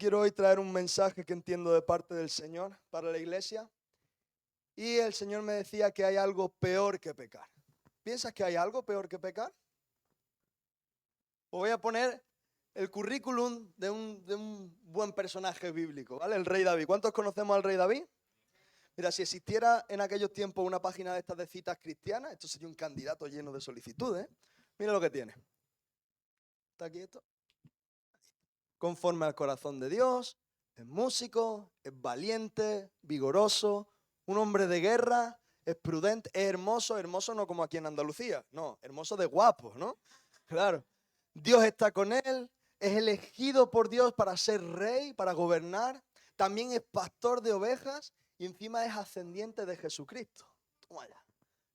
quiero hoy traer un mensaje que entiendo de parte del Señor para la iglesia. Y el Señor me decía que hay algo peor que pecar. ¿Piensas que hay algo peor que pecar? Os voy a poner el currículum de un buen personaje bíblico, ¿vale? El rey David. ¿Cuántos conocemos al rey David? Mira, si existiera en aquellos tiempos una página de estas de citas cristianas, esto sería un candidato lleno de solicitudes. Mira lo que tiene. ¿Está aquí esto? Conforme al corazón de Dios, es músico, es valiente, vigoroso, un hombre de guerra, es prudente, es hermoso, hermoso no como aquí en Andalucía, no, hermoso de guapo, ¿no? Claro, Dios está con él, es elegido por Dios para ser rey, para gobernar, también es pastor de ovejas y encima es ascendiente de Jesucristo. Toma ya.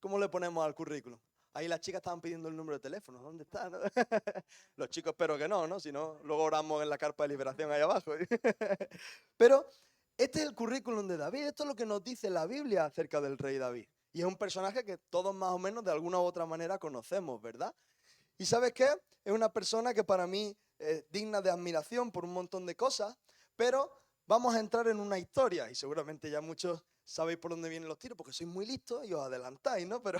¿Cómo le ponemos al currículum? Ahí las chicas estaban pidiendo el número de teléfono. ¿Dónde está? ¿No? Los chicos espero que no, ¿no? Si no, luego oramos en la carpa de liberación ahí abajo. Pero este es el currículum de David. Esto es lo que nos dice la Biblia acerca del rey David. Y es un personaje que todos más o menos de alguna u otra manera conocemos, ¿verdad? ¿Y sabes qué? Es una persona que para mí es digna de admiración por un montón de cosas, pero vamos a entrar en una historia y seguramente ya muchos sabéis por dónde vienen los tiros porque sois muy listos y os adelantáis, ¿no? Pero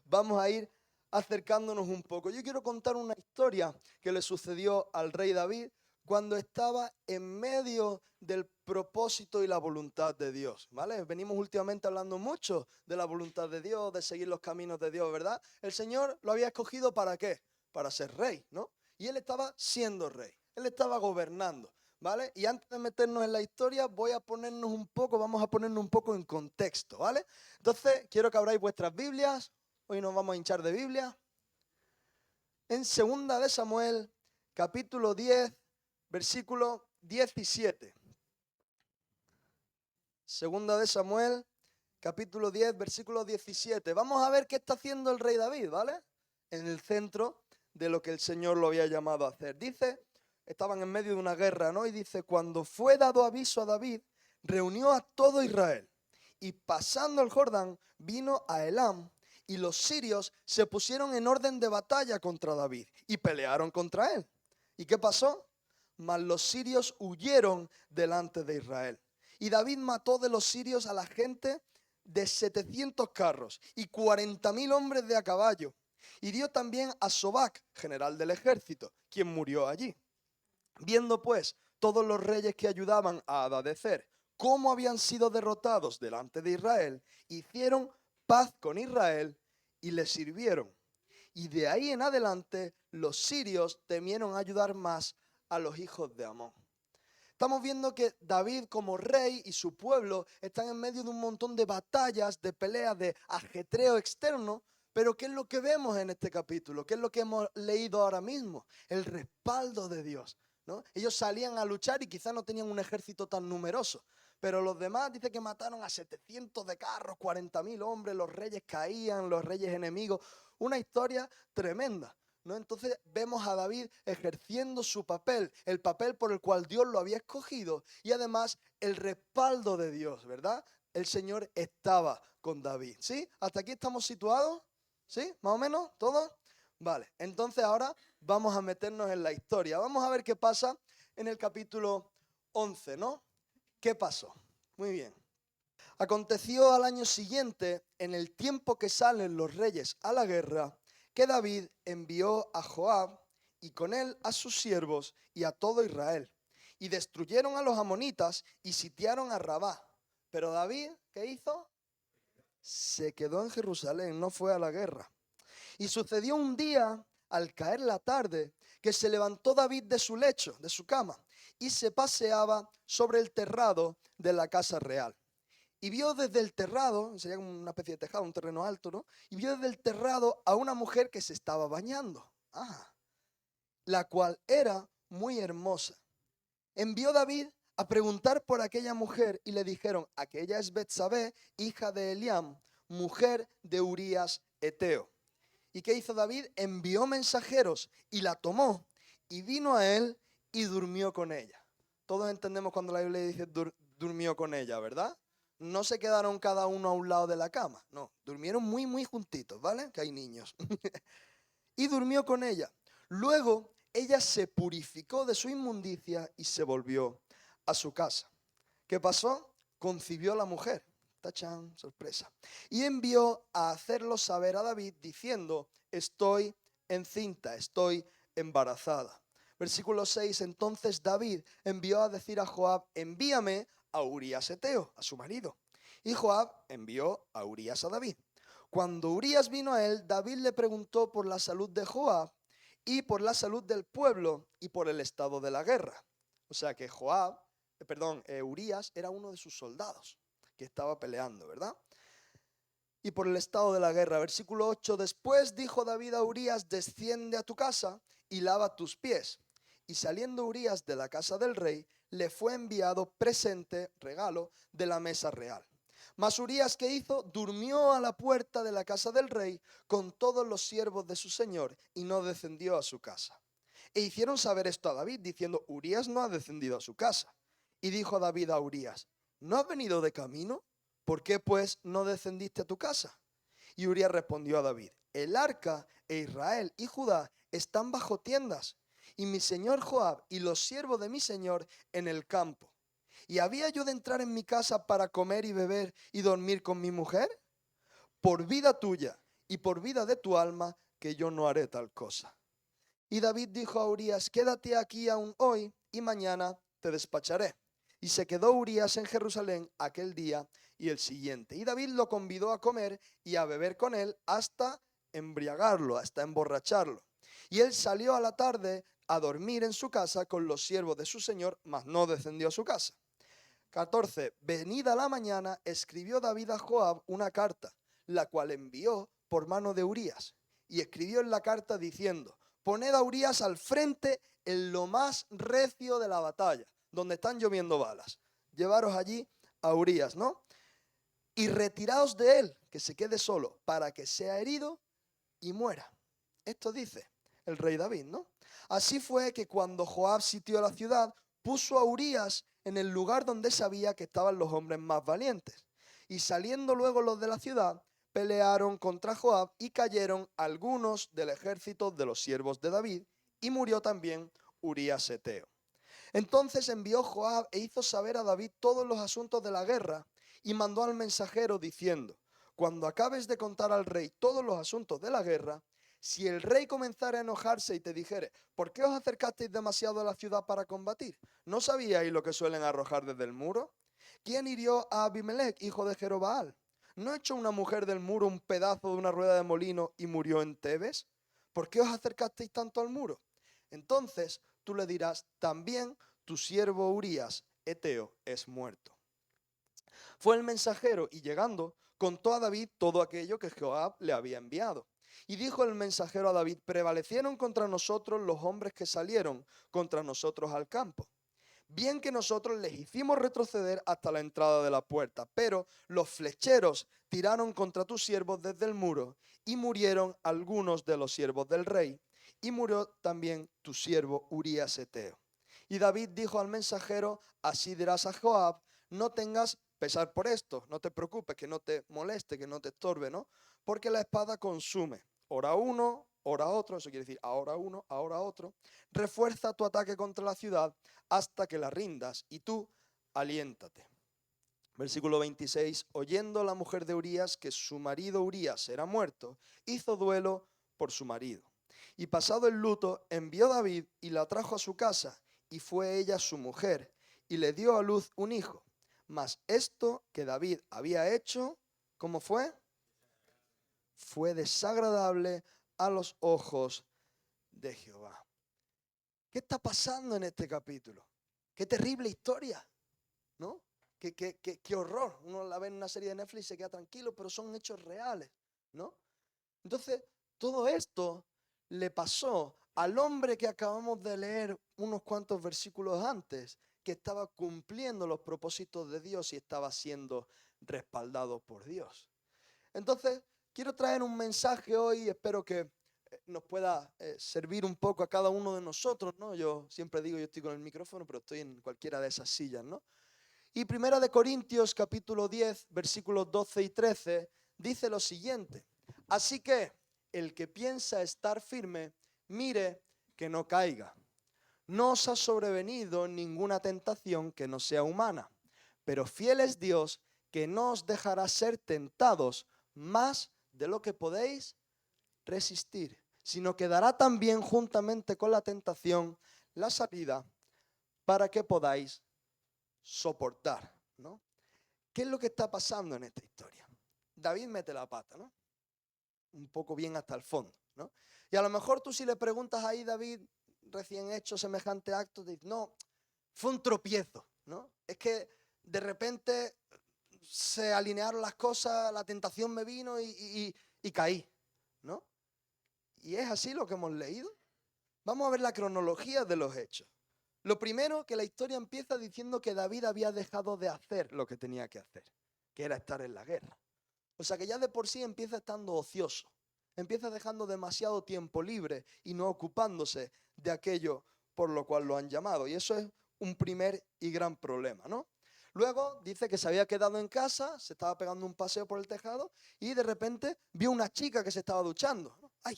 vamos a ir acercándonos un poco. Yo quiero contar una historia que le sucedió al rey David cuando estaba en medio del propósito y la voluntad de Dios, ¿vale? Venimos últimamente hablando mucho de la voluntad de Dios, de seguir los caminos de Dios, ¿verdad? El Señor lo había escogido ¿para qué? Para ser rey, ¿no? Y él estaba siendo rey, él estaba gobernando, ¿vale? Y antes de meternos en la historia, vamos a ponernos un poco en contexto, ¿vale? Entonces, quiero que abráis vuestras Biblias, hoy nos vamos a hinchar de Biblia. En 2 de Samuel, capítulo 10, versículo 17. 2 de Samuel, capítulo 10, versículo 17. Vamos a ver qué está haciendo el rey David, ¿vale? En el centro de lo que el Señor lo había llamado a hacer. Dice, estaban en medio de una guerra, ¿no? Y dice, cuando fue dado aviso a David, reunió a todo Israel. Y pasando el Jordán, vino a Elam. Y los sirios se pusieron en orden de batalla contra David y pelearon contra él. ¿Y qué pasó? Mas los sirios huyeron delante de Israel. Y David mató de los sirios a la gente de 700 carros y 40.000 hombres de a caballo. Hirió también a Sobac, general del ejército, quien murió allí. Viendo pues todos los reyes que ayudaban a Hadadezer cómo habían sido derrotados delante de Israel, hicieron paz con Israel y le sirvieron. Y de ahí en adelante los sirios temieron ayudar más a los hijos de Amón. Estamos viendo que David como rey y su pueblo están en medio de un montón de batallas, de peleas, de ajetreo externo. Pero ¿qué es lo que vemos en este capítulo? ¿Qué es lo que hemos leído ahora mismo? El respaldo de Dios, ¿no? Ellos salían a luchar y quizás no tenían un ejército tan numeroso. Pero los demás dice que mataron a 700 de carros, 40.000 hombres, los reyes caían, los reyes enemigos. Una historia tremenda, ¿no? Entonces vemos a David ejerciendo su papel, el papel por el cual Dios lo había escogido y además el respaldo de Dios, ¿verdad? El Señor estaba con David, ¿sí? ¿Hasta aquí estamos situados? ¿Sí? ¿Más o menos? ¿Todos? Vale, entonces ahora vamos a meternos en la historia. Vamos a ver qué pasa en el capítulo 11, ¿no? ¿Qué pasó? Muy bien. Aconteció al año siguiente, en el tiempo que salen los reyes a la guerra, que David envió a Joab y con él a sus siervos y a todo Israel. Y destruyeron a los amonitas y sitiaron a Rabá. Pero David, ¿qué hizo? Se quedó en Jerusalén, no fue a la guerra. Y sucedió un día, al caer la tarde, que se levantó David de su lecho, de su cama, y se paseaba sobre el terrado de la casa real. Y vio desde el terrado, sería como una especie de tejado, un terreno alto, ¿no? Y vio desde el terrado a una mujer que se estaba bañando, la cual era muy hermosa. Envió David a preguntar por aquella mujer y le dijeron, aquella es Betsabé, hija de Eliam, mujer de Urías Eteo. ¿Y qué hizo David? Envió mensajeros y la tomó y vino a él y durmió con ella. Todos entendemos cuando la Biblia dice durmió con ella, ¿verdad? No se quedaron cada uno a un lado de la cama, no, durmieron muy, muy juntitos, ¿vale? Que hay niños. Y durmió con ella. Luego ella se purificó de su inmundicia y se volvió a su casa. ¿Qué pasó? Concibió a la mujer. ¡Tachán! Sorpresa. Y envió a hacerlo saber a David diciendo, estoy encinta, estoy embarazada. Versículo 6, entonces David envió a decir a Joab, envíame a Urías Eteo, a su marido. Y Joab envió a Urías a David. Cuando Urías vino a él, David le preguntó por la salud de Joab y por la salud del pueblo y por el estado de la guerra. O sea que Urías era uno de sus soldados que estaba peleando, ¿verdad? Y por el estado de la guerra. Versículo 8, después dijo David a Urías, desciende a tu casa y lava tus pies. Y saliendo Urías de la casa del rey, le fue enviado presente, regalo, de la mesa real. Mas Urías, ¿qué hizo? Durmió a la puerta de la casa del rey con todos los siervos de su señor y no descendió a su casa. E hicieron saber esto a David, diciendo, Urías no ha descendido a su casa. Y dijo David a Urías, ¿no has venido de camino? ¿Por qué pues no descendiste a tu casa? Y Urías respondió a David, el arca e Israel y Judá están bajo tiendas, y mi señor Joab y los siervos de mi señor en el campo. ¿Y había yo de entrar en mi casa para comer y beber y dormir con mi mujer? Por vida tuya y por vida de tu alma, que yo no haré tal cosa. Y David dijo a Urías, quédate aquí aún hoy y mañana te despacharé. Y se quedó Urías en Jerusalén aquel día y el siguiente. Y David lo convidó a comer y a beber con él hasta embriagarlo, hasta emborracharlo. Y él salió a la tarde a dormir en su casa con los siervos de su señor, mas no descendió a su casa. 14. Venida la mañana, escribió David a Joab una carta, la cual envió por mano de Urías. Y escribió en la carta diciendo, poned a Urías al frente en lo más recio de la batalla, donde están lloviendo balas. Llevaros allí a Urías, ¿no? Y retiraos de él, que se quede solo, para que sea herido y muera. Esto dice el rey David, ¿no? Así fue que cuando Joab sitió la ciudad, puso a Urías en el lugar donde sabía que estaban los hombres más valientes. Y saliendo luego los de la ciudad, pelearon contra Joab y cayeron algunos del ejército de los siervos de David, y murió también Urías Eteo. Entonces envió Joab e hizo saber a David todos los asuntos de la guerra, y mandó al mensajero diciendo, cuando acabes de contar al rey todos los asuntos de la guerra, si el rey comenzara a enojarse y te dijere, ¿por qué os acercasteis demasiado a la ciudad para combatir? ¿No sabíais lo que suelen arrojar desde el muro? ¿Quién hirió a Abimelech, hijo de Jerobaal? ¿No echó una mujer del muro un pedazo de una rueda de molino y murió en Tebes? ¿Por qué os acercasteis tanto al muro? Entonces tú le dirás, también tu siervo Urías, Eteo, es muerto. Fue el mensajero y llegando contó a David todo aquello que Joab le había enviado. Y dijo el mensajero a David, prevalecieron contra nosotros los hombres que salieron contra nosotros al campo. Bien que nosotros les hicimos retroceder hasta la entrada de la puerta, pero los flecheros tiraron contra tus siervos desde el muro y murieron algunos de los siervos del rey, y murió también tu siervo Urías Eteo. Y David dijo al mensajero, así dirás a Joab, no tengas pesar por esto, no te preocupes, que no te moleste, que no te estorbe, ¿no? Porque la espada consume, ora uno, ora otro, eso quiere decir ahora uno, ahora otro. Refuerza tu ataque contra la ciudad hasta que la rindas, y tú aliéntate. Versículo 26, oyendo la mujer de Urías que su marido Urías era muerto, hizo duelo por su marido. Y pasado el luto, envió David y la trajo a su casa, y fue ella su mujer, y le dio a luz un hijo. Mas esto que David había hecho, ¿cómo fue? Fue desagradable a los ojos de Jehová. ¿Qué está pasando en este capítulo? Qué terrible historia, ¿no? Qué horror. Uno la ve en una serie de Netflix y se queda tranquilo, pero son hechos reales, ¿no? Entonces, todo esto le pasó al hombre que acabamos de leer unos cuantos versículos antes, que estaba cumpliendo los propósitos de Dios y estaba siendo respaldado por Dios. Entonces, quiero traer un mensaje hoy, espero que nos pueda servir un poco a cada uno de nosotros, ¿no? Yo siempre digo, yo estoy con el micrófono, pero estoy en cualquiera de esas sillas, ¿no? Y Primera de Corintios, capítulo 10, versículos 12 y 13, dice lo siguiente. Así que el que piensa estar firme, mire que no caiga. No os ha sobrevenido ninguna tentación que no sea humana, pero fiel es Dios, que no os dejará ser tentados más de lo que podéis resistir, sino que dará también juntamente con la tentación la salida para que podáis soportar, ¿no? ¿Qué es lo que está pasando en esta historia? David mete la pata, ¿no? Un poco bien hasta el fondo, ¿no? Y a lo mejor tú, si le preguntas ahí, David, recién hecho semejante acto, te dice, no, fue un tropiezo, ¿no? Es que de repente se alinearon las cosas, la tentación me vino y caí, ¿no? Y es así lo que hemos leído. Vamos a ver la cronología de los hechos. Lo primero, que la historia empieza diciendo que David había dejado de hacer lo que tenía que hacer, que era estar en la guerra. O sea que ya de por sí empieza estando ocioso, empieza dejando demasiado tiempo libre y no ocupándose de aquello por lo cual lo han llamado. Y eso es un primer y gran problema, ¿no? Luego dice que se había quedado en casa, se estaba pegando un paseo por el tejado y de repente vio una chica que se estaba duchando. ¡Ay!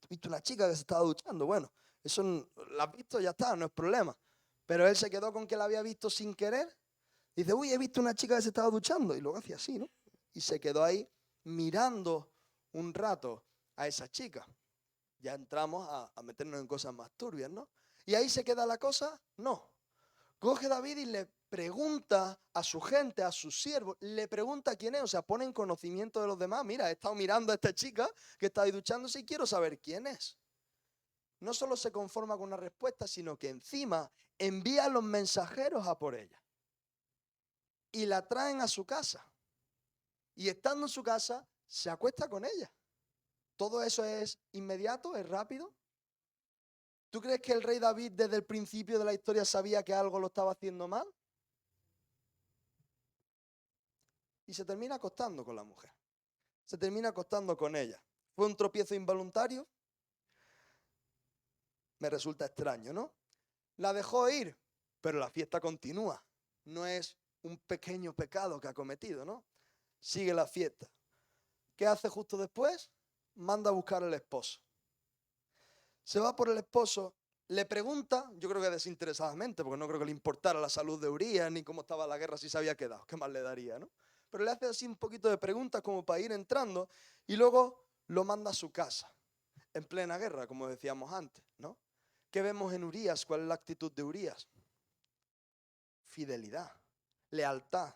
¿Viste una chica que se estaba duchando? Bueno, eso la has visto, ya está, no es problema. Pero él se quedó con que la había visto sin querer. Dice, uy, he visto una chica que se estaba duchando. Y luego hacía así, ¿no? Y se quedó ahí mirando un rato a esa chica. Ya entramos a meternos en cosas más turbias, ¿no? ¿Y ahí se queda la cosa? No. Coge David y le pregunta a su gente, a sus siervos, le pregunta quién es, o sea, pone en conocimiento de los demás. Mira, he estado mirando a esta chica que está ahí duchándose y quiero saber quién es. No solo se conforma con una respuesta, sino que encima envía a los mensajeros a por ella. Y la traen a su casa. Y estando en su casa, se acuesta con ella. ¿Todo eso es inmediato? ¿Es rápido? ¿Tú crees que el rey David desde el principio de la historia sabía que algo lo estaba haciendo mal? Y se termina acostando con la mujer. Se termina acostando con ella. ¿Fue un tropiezo involuntario? Me resulta extraño, ¿no? La dejó ir, pero la fiesta continúa. No es un pequeño pecado que ha cometido, ¿no? Sigue la fiesta. ¿Qué hace justo después? Manda a buscar al esposo. Se va por el esposo, le pregunta, yo creo que desinteresadamente, porque no creo que le importara la salud de Urías ni cómo estaba la guerra si se había quedado, qué más le daría, ¿no? Pero le hace así un poquito de preguntas como para ir entrando y luego lo manda a su casa, en plena guerra, como decíamos antes, ¿no? ¿Qué vemos en Urías? ¿Cuál es la actitud de Urías? Fidelidad, lealtad.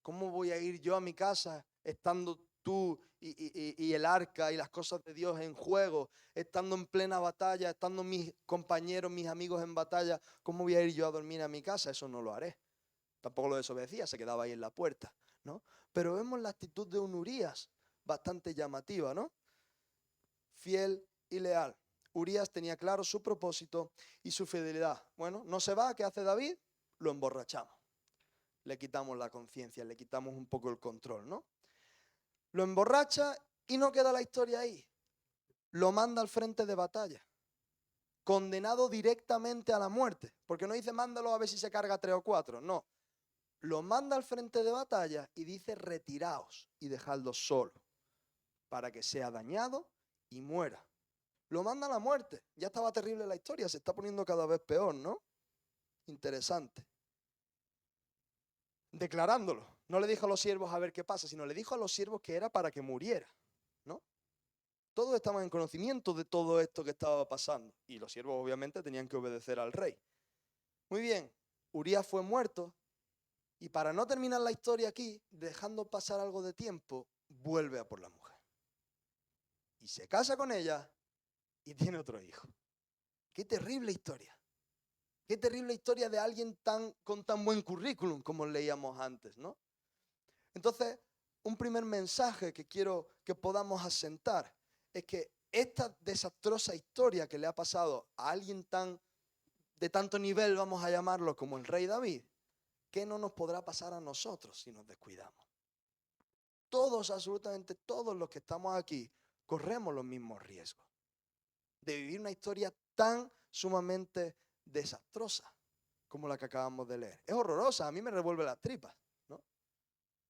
¿Cómo voy a ir yo a mi casa estando tú y el arca y las cosas de Dios en juego, estando en plena batalla, estando mis compañeros, mis amigos en batalla? ¿Cómo voy a ir yo a dormir a mi casa? Eso no lo haré. Tampoco lo desobedecía, se quedaba ahí en la puerta, ¿no? Pero vemos la actitud de un Urías bastante llamativa, ¿no? Fiel y leal. Urías tenía claro su propósito y su fidelidad. Bueno, no se va, ¿qué hace David? Lo emborrachamos. Le quitamos la conciencia, le quitamos un poco el control, ¿no? Lo emborracha y no queda la historia ahí. Lo manda al frente de batalla, condenado directamente a la muerte, porque no dice mándalo a ver si se carga 3 o 4, no. Lo manda al frente de batalla y dice retiraos y dejadlo solo, para que sea dañado y muera. Lo manda a la muerte. Ya estaba terrible la historia, se está poniendo cada vez peor, ¿no? Interesante. Declarándolo. No le dijo a los siervos a ver qué pasa, sino le dijo a los siervos que era para que muriera, ¿no? Todos estaban en conocimiento de todo esto que estaba pasando y los siervos obviamente tenían que obedecer al rey. Muy bien, Urías fue muerto y para no terminar la historia aquí, dejando pasar algo de tiempo, vuelve a por la mujer. Y se casa con ella y tiene otro hijo. Qué terrible historia. Qué terrible historia de alguien con tan buen currículum como leíamos antes, ¿no? Entonces, un primer mensaje que quiero que podamos asentar es que esta desastrosa historia que le ha pasado a alguien de tanto nivel, vamos a llamarlo, como el rey David, ¿qué no nos podrá pasar a nosotros si nos descuidamos? Todos, absolutamente todos los que estamos aquí, corremos los mismos riesgos de vivir una historia tan sumamente desastrosa como la que acabamos de leer. Es horrorosa, a mí me revuelve las tripas, ¿no?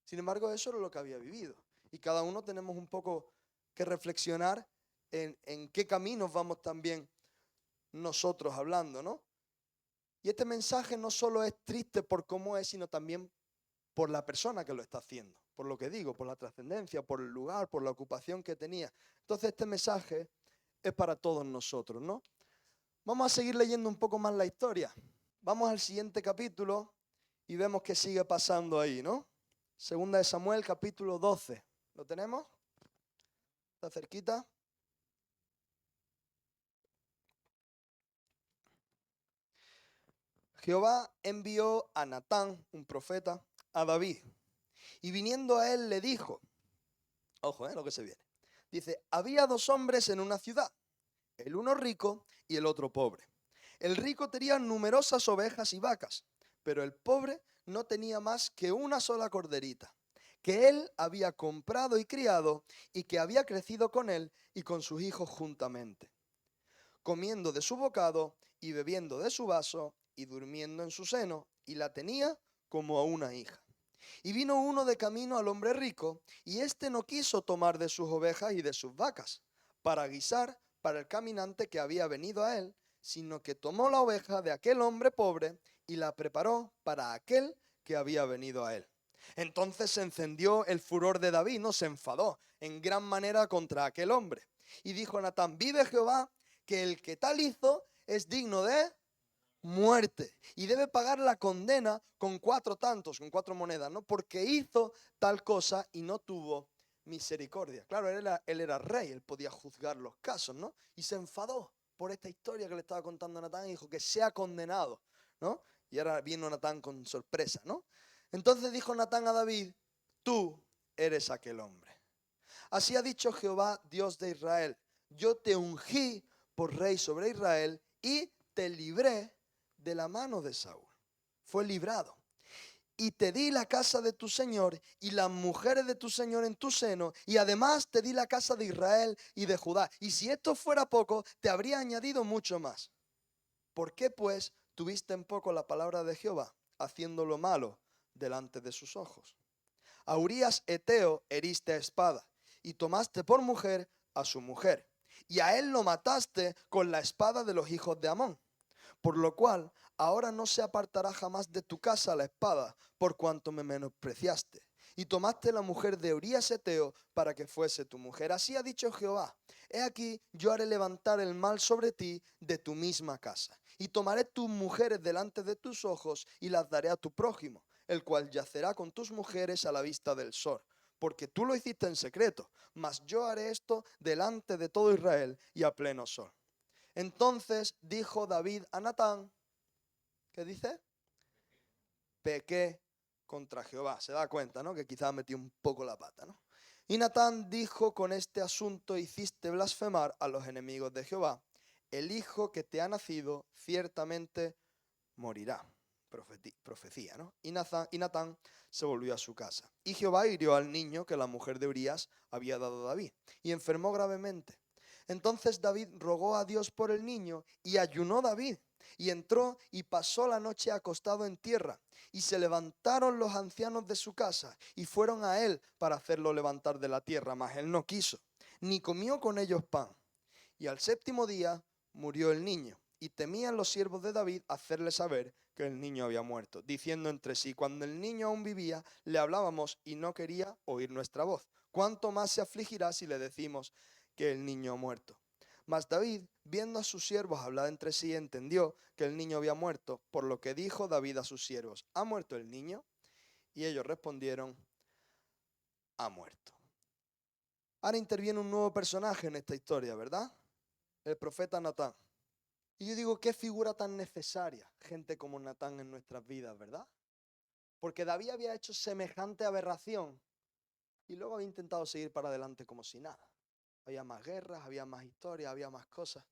Sin embargo, eso era lo que había vivido. Y cada uno tenemos un poco que reflexionar en qué caminos vamos también nosotros hablando, ¿no? Y este mensaje no solo es triste por cómo es, sino también por la persona que lo está haciendo, por lo que digo, por la trascendencia, por el lugar, por la ocupación que tenía. Entonces este mensaje es para todos nosotros, ¿no? Vamos a seguir leyendo un poco más la historia. Vamos al siguiente capítulo y vemos qué sigue pasando ahí, ¿no? Segunda de Samuel, capítulo 12. ¿Lo tenemos? ¿Está cerquita? Jehová envió a Natán, un profeta, a David. Y viniendo a él le dijo, ojo, lo que se viene. Dice, había dos hombres en una ciudad, el uno rico y el otro pobre. El rico tenía numerosas ovejas y vacas, pero el pobre no tenía más que una sola corderita, que él había comprado y criado y que había crecido con él y con sus hijos juntamente, comiendo de su bocado y bebiendo de su vaso y durmiendo en su seno, y la tenía como a una hija. Y vino uno de camino al hombre rico, y éste no quiso tomar de sus ovejas y de sus vacas, para guisar para el caminante que había venido a él, sino que tomó la oveja de aquel hombre pobre y la preparó para aquel que había venido a él. Entonces se encendió el furor de David, no se enfadó en gran manera contra aquel hombre. Y dijo Natán, vive Jehová, que el que tal hizo es digno de muerte y debe pagar la condena con 4 tantos, con 4 monedas, ¿no? Porque hizo tal cosa y no tuvo misericordia. Claro, él era rey, él podía juzgar los casos, ¿no? Y se enfadó por esta historia que le estaba contando a Natán y dijo que sea condenado, ¿no? Y ahora vino Natán con sorpresa, ¿no? Entonces dijo Natán a David, tú eres aquel hombre. Así ha dicho Jehová, Dios de Israel, yo te ungí por rey sobre Israel y te libré de la mano de Saúl. Fue librado. Y te di la casa de tu Señor y las mujeres de tu Señor en tu seno, y además te di la casa de Israel y de Judá. Y si esto fuera poco, te habría añadido mucho más. ¿Por qué pues tuviste en poco la palabra de Jehová, haciendo lo malo delante de sus ojos? A Urías Eteo heriste a espada, y tomaste por mujer a su mujer, y a él lo mataste con la espada de los hijos de Amón. Por lo cual, ahora no se apartará jamás de tu casa la espada, por cuanto me menospreciaste. Y tomaste la mujer de Urías Eteo para que fuese tu mujer. Así ha dicho Jehová, he aquí yo haré levantar el mal sobre ti de tu misma casa. Y tomaré tus mujeres delante de tus ojos y las daré a tu prójimo, el cual yacerá con tus mujeres a la vista del sol. Porque tú lo hiciste en secreto, mas yo haré esto delante de todo Israel y a pleno sol. Entonces dijo David a Natán, ¿qué dice? Pequé contra Jehová. Se da cuenta, ¿no? Que quizás metí un poco la pata, ¿no? Y Natán dijo, con este asunto hiciste blasfemar a los enemigos de Jehová. El hijo que te ha nacido ciertamente morirá. Profecía, ¿no? Y Natán se volvió a su casa. Y Jehová hirió al niño que la mujer de Urías había dado a David, y enfermó gravemente. Entonces David rogó a Dios por el niño, y ayunó David, y entró y pasó la noche acostado en tierra. Y se levantaron los ancianos de su casa, y fueron a él para hacerlo levantar de la tierra, mas él no quiso, ni comió con ellos pan. Y al 7º día murió el niño. Y temían los siervos de David hacerle saber que el niño había muerto, diciendo entre sí, cuando el niño aún vivía, le hablábamos y no quería oír nuestra voz. ¿Cuánto más se afligirá si le decimos que el niño ha muerto? Mas David, viendo a sus siervos hablar entre sí, entendió que el niño había muerto, por lo que dijo David a sus siervos, ¿ha muerto el niño? Y ellos respondieron, ha muerto. Ahora interviene un nuevo personaje en esta historia, ¿verdad? El profeta Natán. Y yo digo, qué figura tan necesaria, gente como Natán en nuestras vidas, ¿verdad? Porque David había hecho semejante aberración y luego había intentado seguir para adelante como si nada. Había más guerras, había más historias, había más cosas.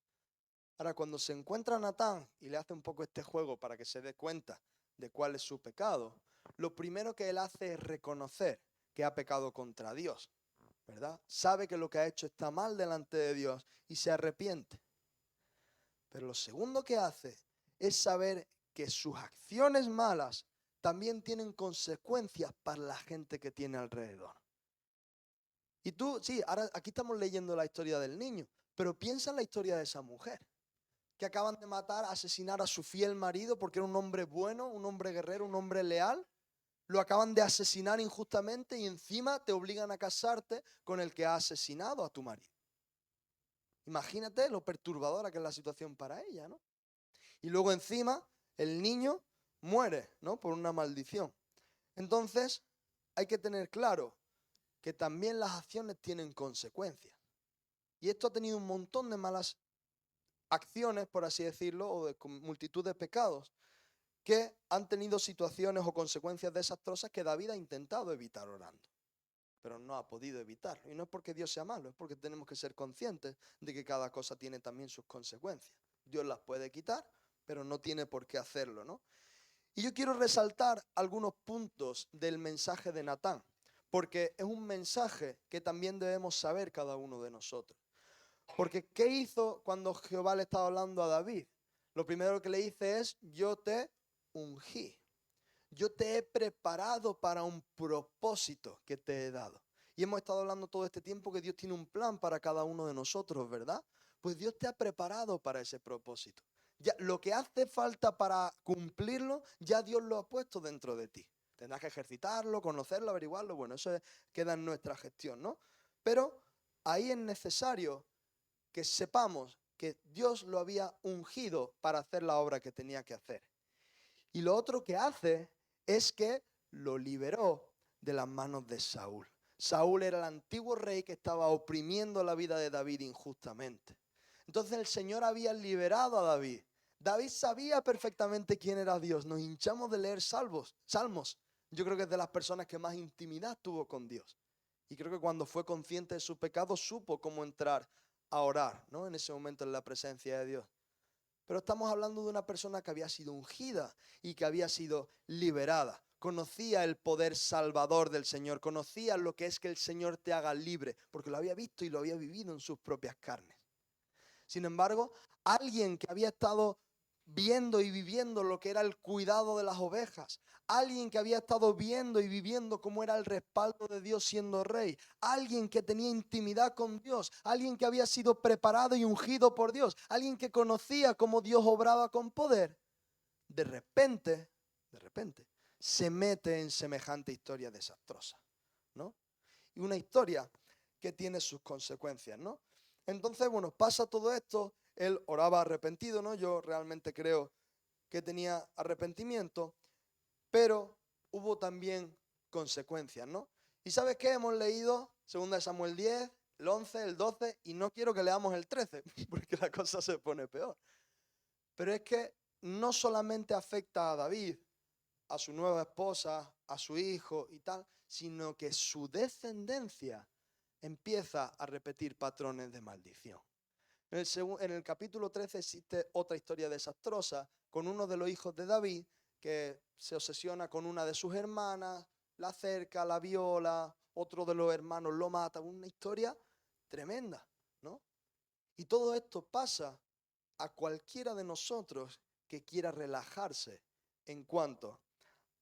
Ahora, cuando se encuentra Natán y le hace un poco este juego para que se dé cuenta de cuál es su pecado, lo primero que él hace es reconocer que ha pecado contra Dios, ¿verdad? Sabe que lo que ha hecho está mal delante de Dios y se arrepiente. Pero lo segundo que hace es saber que sus acciones malas también tienen consecuencias para la gente que tiene alrededor. Y tú, sí, ahora aquí estamos leyendo la historia del niño, pero piensa en la historia de esa mujer. que acaban de matar, asesinar a su fiel marido porque era un hombre bueno, un hombre guerrero, un hombre leal. Lo acaban de asesinar injustamente y encima te obligan a casarte con el que ha asesinado a tu marido. Imagínate lo perturbadora que es la situación para ella, ¿no? Y luego encima el niño muere, ¿no? Por una maldición. Entonces hay que tener claro que también las acciones tienen consecuencias. Y esto ha tenido un montón de malas acciones, por así decirlo, o de multitud de pecados, que han tenido situaciones o consecuencias desastrosas que David ha intentado evitar orando, pero no ha podido evitarlo. Y no es porque Dios sea malo, es porque tenemos que ser conscientes de que cada cosa tiene también sus consecuencias. Dios las puede quitar, pero no tiene por qué hacerlo, ¿no? Y yo quiero resaltar algunos puntos del mensaje de Natán, porque es un mensaje que también debemos saber cada uno de nosotros. Porque ¿qué hizo cuando Jehová le estaba hablando a David? Lo primero que le dice es: yo te ungí. Yo te he preparado para un propósito que te he dado. Y hemos estado hablando todo este tiempo que Dios tiene un plan para cada uno de nosotros, ¿verdad? Pues Dios te ha preparado para ese propósito. Ya, lo que hace falta para cumplirlo, ya Dios lo ha puesto dentro de ti. Tendrás que ejercitarlo, conocerlo, averiguarlo. Bueno, queda en nuestra gestión, ¿no? Pero ahí es necesario que sepamos que Dios lo había ungido para hacer la obra que tenía que hacer. Y lo otro que hace es que lo liberó de las manos de Saúl. Saúl era el antiguo rey que estaba oprimiendo la vida de David injustamente. Entonces el Señor había liberado a David. David sabía perfectamente quién era Dios. Nos hinchamos de leer salmos. Yo creo que es de las personas que más intimidad tuvo con Dios. Y creo que cuando fue consciente de su pecado supo cómo entrar a orar, ¿no? En ese momento en la presencia de Dios. Pero estamos hablando de una persona que había sido ungida y que había sido liberada. Conocía el poder salvador del Señor, conocía lo que es que el Señor te haga libre, porque lo había visto y lo había vivido en sus propias carnes. Sin embargo, alguien que había estado viendo y viviendo lo que era el cuidado de las ovejas, alguien que había estado viendo y viviendo cómo era el respaldo de Dios siendo rey, alguien que tenía intimidad con Dios, alguien que había sido preparado y ungido por Dios, alguien que conocía cómo Dios obraba con poder, de repente, se mete en semejante historia desastrosa, ¿no? Y una historia que tiene sus consecuencias, ¿no? Entonces, bueno, pasa todo esto, él oraba arrepentido, ¿no? Yo realmente creo que tenía arrepentimiento, pero hubo también consecuencias, ¿no? ¿Y sabes qué? Hemos leído 2 Samuel 10, el 11, el 12, y no quiero que leamos el 13, porque la cosa se pone peor. Pero es que no solamente afecta a David, a su nueva esposa, a su hijo y tal, sino que su descendencia empieza a repetir patrones de maldición. En el capítulo 13 existe otra historia desastrosa con uno de los hijos de David que se obsesiona con una de sus hermanas, la acerca, la viola, otro de los hermanos lo mata. Una historia tremenda, ¿no? Y todo esto pasa a cualquiera de nosotros que quiera relajarse en cuanto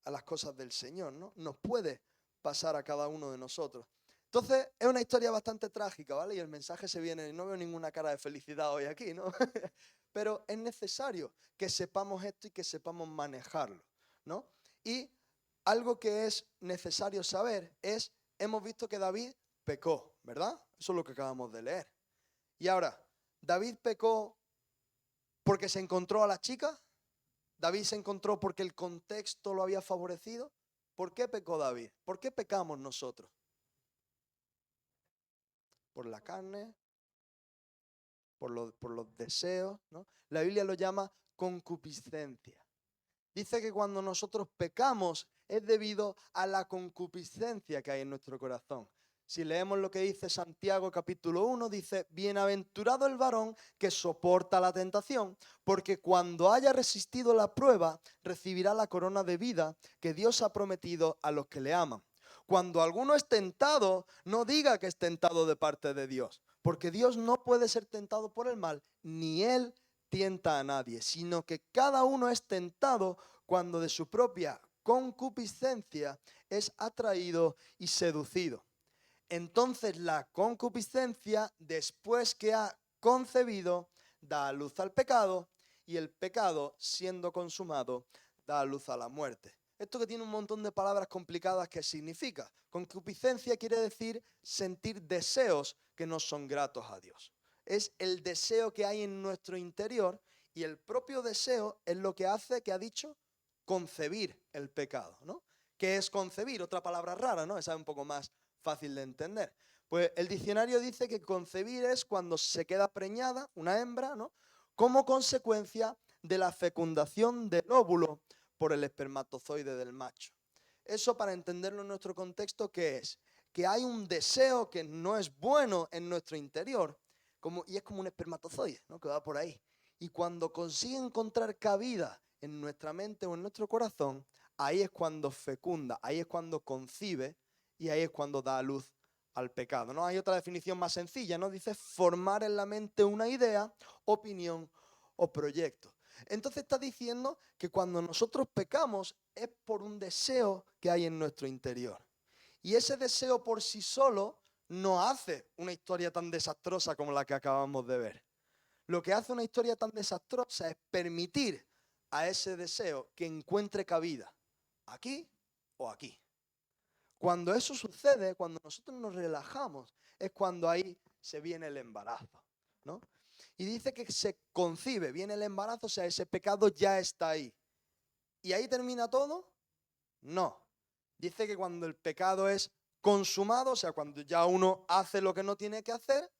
a las cosas del Señor, ¿no? Nos puede pasar a cada uno de nosotros. Entonces, es una historia bastante trágica, ¿vale? Y el mensaje se viene, no veo ninguna cara de felicidad hoy aquí, ¿no? Pero es necesario que sepamos esto y que sepamos manejarlo, ¿no? Y algo que es necesario saber es, hemos visto que David pecó, ¿verdad? Eso es lo que acabamos de leer. Y ahora, ¿David pecó porque se encontró a la chica? ¿David se encontró porque el contexto lo había favorecido? ¿Por qué pecó David? ¿Por qué pecamos nosotros? Por la carne, por los deseos, ¿no? La Biblia lo llama concupiscencia. Dice que cuando nosotros pecamos es debido a la concupiscencia que hay en nuestro corazón. Si leemos lo que dice Santiago capítulo 1, dice: bienaventurado el varón que soporta la tentación, porque cuando haya resistido la prueba, recibirá la corona de vida que Dios ha prometido a los que le aman. Cuando alguno es tentado, no diga que es tentado de parte de Dios, porque Dios no puede ser tentado por el mal, ni Él tienta a nadie, sino que cada uno es tentado cuando de su propia concupiscencia es atraído y seducido. Entonces la concupiscencia, después que ha concebido, da a luz al pecado, y el pecado, siendo consumado, da a luz a la muerte. Esto que tiene un montón de palabras complicadas, ¿qué significa? Concupiscencia quiere decir sentir deseos que no son gratos a Dios. Es el deseo que hay en nuestro interior, y el propio deseo es lo que hace, que ha dicho, concebir el pecado, ¿no? ¿Qué es concebir? Otra palabra rara, ¿no? Esa es un poco más fácil de entender. Pues el diccionario dice que concebir es cuando se queda preñada una hembra, ¿no? Como consecuencia de la fecundación del óvulo por el espermatozoide del macho. Eso, para entenderlo en nuestro contexto, ¿qué es? Que hay un deseo que no es bueno en nuestro interior, y es como un espermatozoide, ¿no? Que va por ahí. Y cuando consigue encontrar cabida en nuestra mente o en nuestro corazón, ahí es cuando fecunda, ahí es cuando concibe, y ahí es cuando da a luz al pecado, ¿no? Hay otra definición más sencilla, ¿no? Dice formar en la mente una idea, opinión o proyecto. Entonces está diciendo que cuando nosotros pecamos es por un deseo que hay en nuestro interior. Y ese deseo por sí solo no hace una historia tan desastrosa como la que acabamos de ver. Lo que hace una historia tan desastrosa es permitir a ese deseo que encuentre cabida aquí o aquí. Cuando eso sucede, cuando nosotros nos relajamos, es cuando ahí se viene el embarazo, ¿no? Y dice que se concibe, viene el embarazo, o sea, ese pecado ya está ahí. ¿Y ahí termina todo? No. Dice que cuando el pecado es consumado, o sea, cuando ya uno hace lo que no tiene que hacer,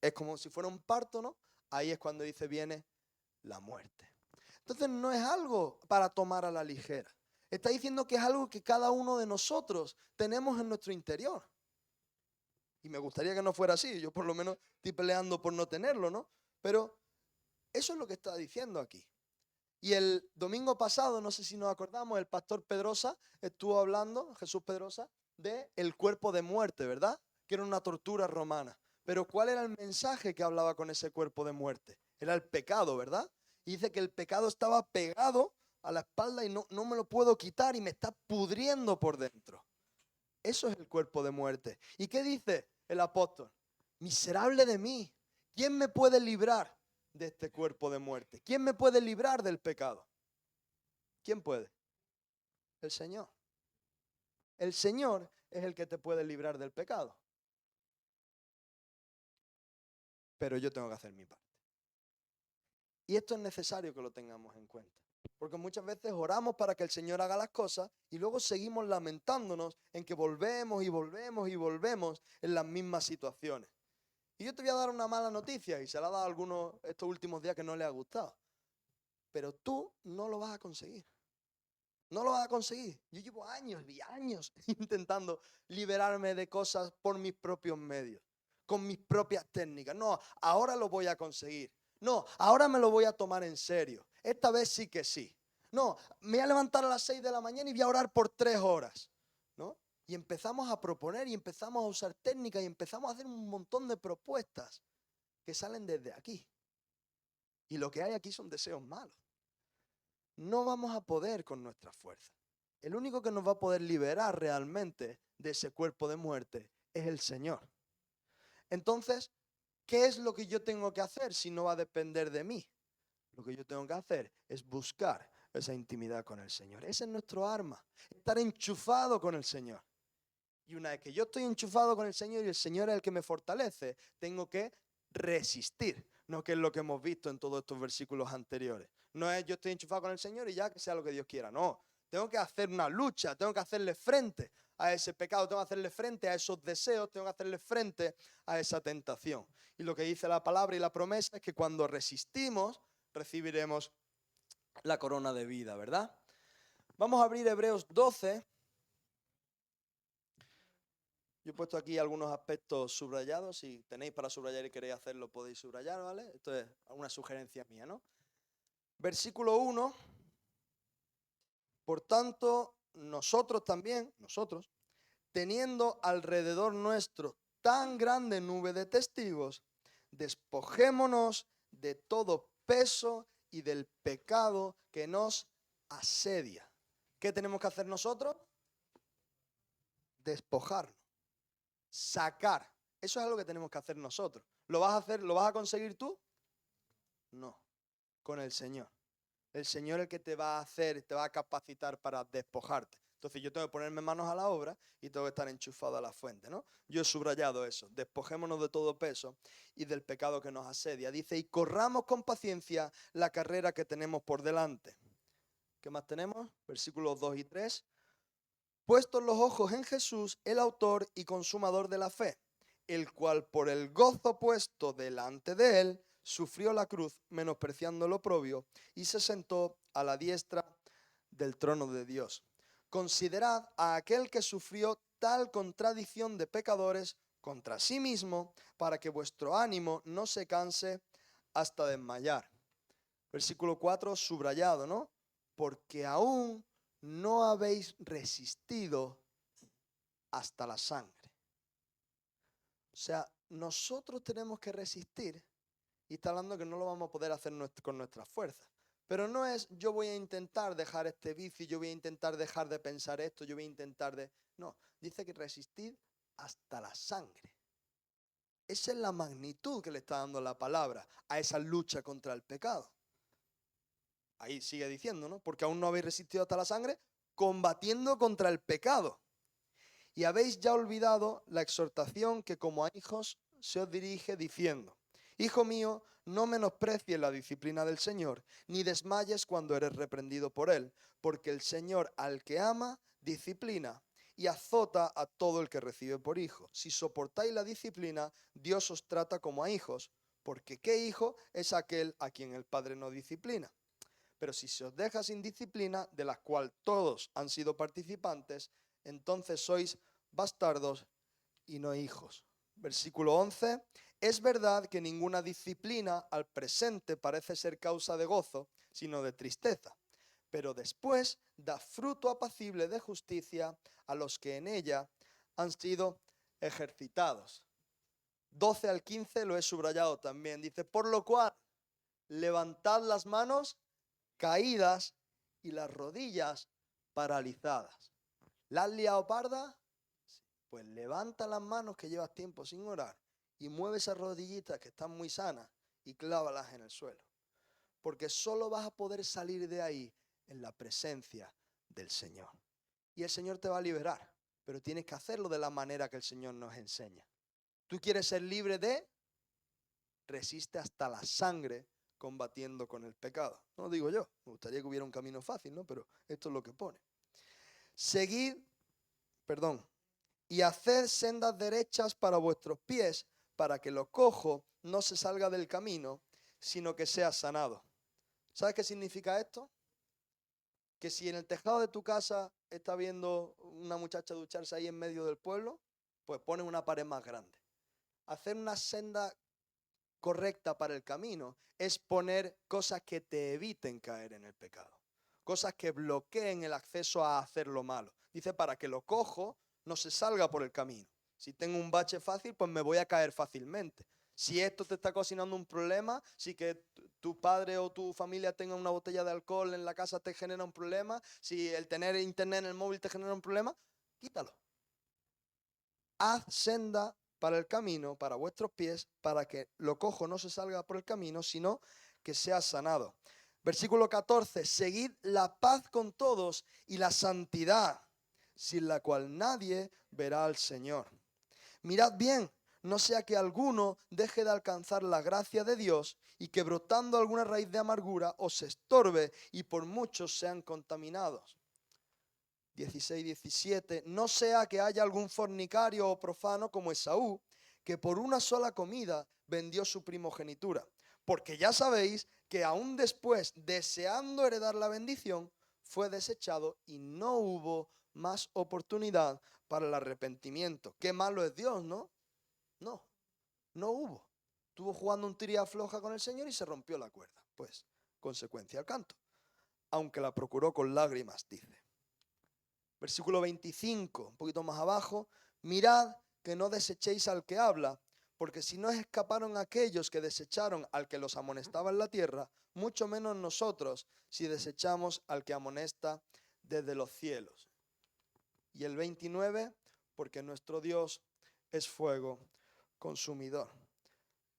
es como si fuera un parto, ¿no? Ahí es cuando dice viene la muerte. Entonces no es algo para tomar a la ligera. Está diciendo que es algo que cada uno de nosotros tenemos en nuestro interior. Y me gustaría que no fuera así. Yo por lo menos estoy peleando por no tenerlo, ¿no? Pero eso es lo que está diciendo aquí. Y el domingo pasado, no sé si nos acordamos, el pastor Pedrosa estuvo hablando, Jesús Pedrosa, de el cuerpo de muerte, ¿verdad? Que era una tortura romana. Pero ¿cuál era el mensaje que hablaba con ese cuerpo de muerte? Era el pecado, ¿verdad? Y dice que el pecado estaba pegado a la espalda y no me lo puedo quitar y me está pudriendo por dentro. Eso es el cuerpo de muerte. ¿Y qué dice el apóstol? Miserable de mí. ¿Quién me puede librar de este cuerpo de muerte? ¿Quién me puede librar del pecado? ¿Quién puede? El Señor. El Señor es el que te puede librar del pecado. Pero yo tengo que hacer mi parte. Y esto es necesario que lo tengamos en cuenta. Porque muchas veces oramos para que el Señor haga las cosas y luego seguimos lamentándonos en que volvemos y volvemos y volvemos en las mismas situaciones. Y yo te voy a dar una mala noticia, y se la ha dado a algunos estos últimos días que no les ha gustado. Pero tú no lo vas a conseguir. No lo vas a conseguir. Yo llevo años y años intentando liberarme de cosas por mis propios medios, con mis propias técnicas. No, ahora lo voy a conseguir. No, ahora me lo voy a tomar en serio. Esta vez sí que sí. No, me voy a levantar a las 6 de la mañana y voy a orar por 3 horas. ¿No? Y empezamos a proponer y empezamos a usar técnicas y empezamos a hacer un montón de propuestas que salen desde aquí. Y lo que hay aquí son deseos malos. No vamos a poder con nuestra fuerza. El único que nos va a poder liberar realmente de ese cuerpo de muerte es el Señor. Entonces, ¿qué es lo que yo tengo que hacer si no va a depender de mí? Lo que yo tengo que hacer es buscar esa intimidad con el Señor. Ese es nuestro arma, estar enchufado con el Señor. Y una vez que yo estoy enchufado con el Señor y el Señor es el que me fortalece, tengo que resistir, no que es lo que hemos visto en todos estos versículos anteriores. No es yo estoy enchufado con el Señor y ya que sea lo que Dios quiera, no. Tengo que hacer una lucha, tengo que hacerle frente a ese pecado, tengo que hacerle frente a esos deseos, tengo que hacerle frente a esa tentación. Y lo que dice la palabra y la promesa es que cuando resistimos, recibiremos la corona de vida, ¿verdad? Vamos a abrir Hebreos 12. Yo he puesto aquí algunos aspectos subrayados. Si tenéis para subrayar y queréis hacerlo, podéis subrayar, ¿vale? Esto es una sugerencia mía, ¿no? Versículo 1. Por tanto, nosotros también, teniendo alrededor nuestro tan grande nube de testigos, despojémonos de todo peso y del pecado que nos asedia. ¿Qué tenemos que hacer nosotros? Despojarnos. Sacar. Eso es algo que tenemos que hacer nosotros. ¿Lo vas a hacer? ¿Lo vas a conseguir tú? No, con el Señor. El Señor es el que te va a hacer, te va a capacitar para despojarte. Entonces yo tengo que ponerme manos a la obra y tengo que estar enchufado a la fuente, ¿no? Yo he subrayado eso. Despojémonos de todo peso y del pecado que nos asedia. Dice, y corramos con paciencia la carrera que tenemos por delante. ¿Qué más tenemos? Versículos 2 y 3. Puestos los ojos en Jesús, el autor y consumador de la fe, el cual por el gozo puesto delante de él, sufrió la cruz, menospreciando lo oprobio, y se sentó a la diestra del trono de Dios. Considerad a aquel que sufrió tal contradicción de pecadores contra sí mismo, para que vuestro ánimo no se canse hasta desmayar. Versículo 4, subrayado, ¿no? Porque aún no habéis resistido hasta la sangre. O sea, nosotros tenemos que resistir, y está hablando que no lo vamos a poder hacer con nuestras fuerzas. Pero no es yo voy a intentar dejar este vicio, yo voy a intentar dejar de pensar esto, yo voy a intentar de... No, dice que resistir hasta la sangre. Esa es la magnitud que le está dando la palabra a esa lucha contra el pecado. Ahí sigue diciendo, ¿no? Porque aún no habéis resistido hasta la sangre, combatiendo contra el pecado. Y habéis ya olvidado la exhortación que como a hijos se os dirige diciendo, Hijo mío, no menosprecies la disciplina del Señor, ni desmayes cuando eres reprendido por Él, porque el Señor al que ama, disciplina y azota a todo el que recibe por hijo. Si soportáis la disciplina, Dios os trata como a hijos, porque ¿qué hijo es aquel a quien el Padre no disciplina? Pero si se os deja sin disciplina, de la cual todos han sido participantes, entonces sois bastardos y no hijos. Versículo 11. Es verdad que ninguna disciplina al presente parece ser causa de gozo, sino de tristeza. Pero después da fruto apacible de justicia a los que en ella han sido ejercitados. 12 al 15 lo he subrayado también. Dice, por lo cual, levantad las manos caídas y las rodillas paralizadas. ¿La has liado parda? Pues levanta las manos que llevas tiempo sin orar y mueve esas rodillitas que están muy sanas y clávalas en el suelo. Porque solo vas a poder salir de ahí en la presencia del Señor. Y el Señor te va a liberar, pero tienes que hacerlo de la manera que el Señor nos enseña. ¿Tú quieres ser libre de? Resiste hasta la sangre combatiendo con el pecado. No lo digo yo, me gustaría que hubiera un camino fácil, ¿no? Pero esto es lo que pone. Y haced sendas derechas para vuestros pies, para que lo cojo no se salga del camino, sino que sea sanado. ¿Sabes qué significa esto? Que si en el tejado de tu casa está viendo una muchacha ducharse ahí en medio del pueblo, pues pones una pared más grande. Hacer una senda correcta para el camino es poner cosas que te eviten caer en el pecado, cosas que bloqueen el acceso a hacer lo malo. Dice, para que lo cojo no se salga por el camino. Si tengo un bache fácil, pues me voy a caer fácilmente. Si esto te está ocasionando un problema, si que tu padre o tu familia tenga una botella de alcohol en la casa te genera un problema, si el tener internet en el móvil te genera un problema, quítalo. Haz senda para el camino, para vuestros pies, para que lo cojo no se salga por el camino, sino que sea sanado. Versículo 14, seguid la paz con todos y la santidad, sin la cual nadie verá al Señor. Mirad bien, no sea que alguno deje de alcanzar la gracia de Dios y que brotando alguna raíz de amargura os estorbe y por muchos sean contaminados. 16, 17, no sea que haya algún fornicario o profano como Esaú, que por una sola comida vendió su primogenitura. Porque ya sabéis que aún después, deseando heredar la bendición, fue desechado y no hubo más oportunidad para el arrepentimiento. Qué malo es Dios, ¿no? No, no hubo. Estuvo jugando un tiria floja con el Señor y se rompió la cuerda. Pues, consecuencia al canto. Aunque la procuró con lágrimas, dice. Versículo 25, un poquito más abajo, mirad que no desechéis al que habla, porque si no escaparon aquellos que desecharon al que los amonestaba en la tierra, mucho menos nosotros si desechamos al que amonesta desde los cielos. Y el 29, porque nuestro Dios es fuego consumidor.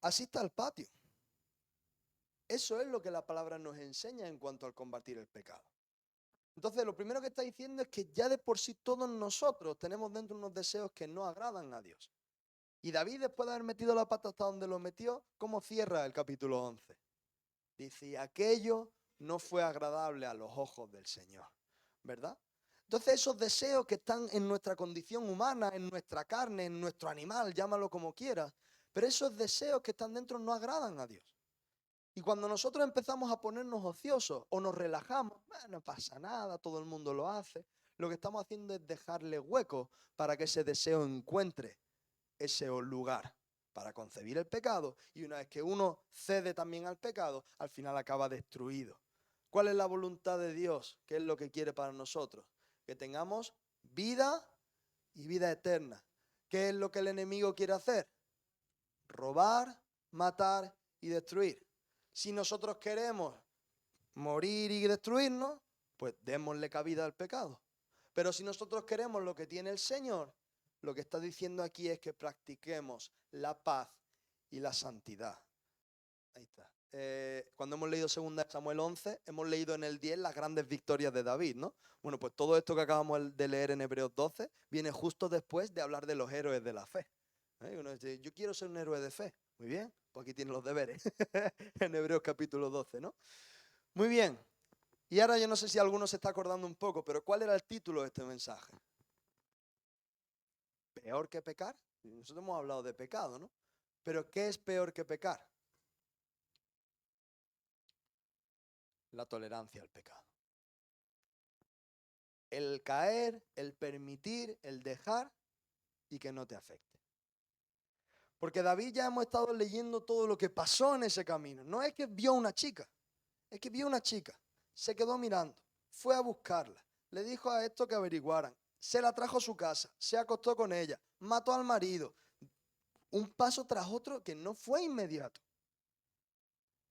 Así está el patio. Eso es lo que la palabra nos enseña en cuanto al combatir el pecado. Entonces, lo primero que está diciendo es que ya de por sí todos nosotros tenemos dentro unos deseos que no agradan a Dios. Y David, después de haber metido la pata hasta donde lo metió, ¿cómo cierra el capítulo 11? Dice, y aquello no fue agradable a los ojos del Señor, ¿verdad? Entonces esos deseos que están en nuestra condición humana, en nuestra carne, en nuestro animal, llámalo como quieras, pero esos deseos que están dentro no agradan a Dios. Y cuando nosotros empezamos a ponernos ociosos o nos relajamos, no pasa nada, todo el mundo lo hace, lo que estamos haciendo es dejarle hueco para que ese deseo encuentre ese lugar para concebir el pecado, y una vez que uno cede también al pecado, al final acaba destruido. ¿Cuál es la voluntad de Dios? ¿Qué es lo que quiere para nosotros? Que tengamos vida y vida eterna. ¿Qué es lo que el enemigo quiere hacer? Robar, matar y destruir. Si nosotros queremos morir y destruirnos, pues démosle cabida al pecado. Pero si nosotros queremos lo que tiene el Señor, lo que está diciendo aquí es que practiquemos la paz y la santidad. Ahí está. Cuando hemos leído 2 Samuel 11, hemos leído en el 10 las grandes victorias de David, ¿no? Bueno, pues todo esto que acabamos de leer en Hebreos 12 viene justo después de hablar de los héroes de la fe. Uno dice, yo quiero ser un héroe de fe. Muy bien, pues aquí tienen los deberes. En Hebreos capítulo 12, ¿no? Muy bien. Y ahora yo no sé si alguno se está acordando un poco, pero ¿cuál era el título de este mensaje? ¿Peor que pecar? Nosotros hemos hablado de pecado, ¿no? Pero ¿qué es peor que pecar? La tolerancia al pecado. El caer, el permitir, el dejar y que no te afecte. Porque David, ya hemos estado leyendo todo lo que pasó en ese camino. No es que vio una chica, es que vio una chica, se quedó mirando, fue a buscarla, le dijo a esto que averiguaran, se la trajo a su casa, se acostó con ella, mató al marido. Un paso tras otro que no fue inmediato.